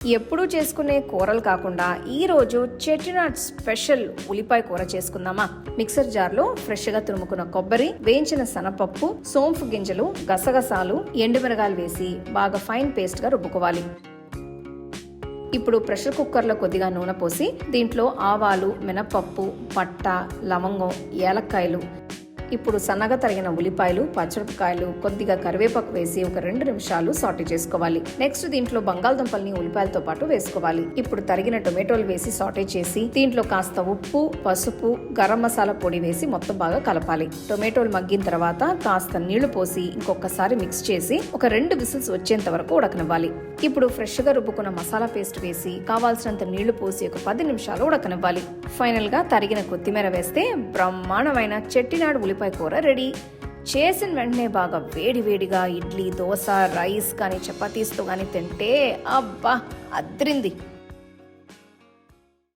ఎప్పుడూ చేసుకునే కూరలు కాకుండా ఈ రోజు చెట్టినాడ్ స్పెషల్ ఉల్లిపాయ కూర చేసుకుందామా. మిక్సర్ జార్లో ఫ్రెష్గా తురుముకున్న కొబ్బరి, వేయించిన శనగపప్పు, సోంపు గింజలు, గసగసాలు, ఎండుమిరగాయలు వేసి బాగా ఫైన్ పేస్ట్ గా రుబ్బుకోవాలి. ఇప్పుడు ప్రెషర్ కుక్కర్లో కొద్దిగా నూనె పోసి దీంట్లో ఆవాలు, మినపప్పు, పట్ట, లవంగం, ఏలక్కాయలు, ఇప్పుడు సన్నగా తరిగిన ఉల్లిపాయలు, పచ్చిమిరపకాయలు, కొద్దిగా కరివేపాకు వేసి ఒక 2 నిమిషాలు సాటే చేసుకోవాలి. నెక్స్ట్ దీంట్లో బంగాళదుంపల్ని ఉల్లిపాయలతో పాటు వేసుకోవాలి. ఇప్పుడు తరిగిన టొమాటోలు వేసి సాటే చేసి దీంట్లో కాస్త ఉప్పు, పసుపు, గరం మసాలా పొడి వేసి మొత్తం బాగా కలపాలి. టొమాటోలు మగ్గిన తర్వాత కాస్త నీళ్లు పోసి ఇంకొకసారి మిక్స్ చేసి ఒక 2 విసిల్స్ వచ్చేంత వరకు ఉడకనివ్వాలి. ఇప్పుడు ఫ్రెష్ గా రుబ్బుకున్న మసాలా పేస్ట్ వేసి కావాల్సినంత నీళ్లు పోసి ఒక 10 నిమిషాలు ఉడకనివ్వాలి. ఫైనల్ గా తరిగిన కొత్తిమీర వేస్తే బ్రహ్మాండమైన చెట్టినాడు ఉల్లిపాయ కూర రెడీ. చేసిన వెంటనే బాగా వేడివేడిగా ఇడ్లీ, దోశ, రైస్ కానీ చపాతీస్తో కానీ తింటే అబ్బా అద్రింది.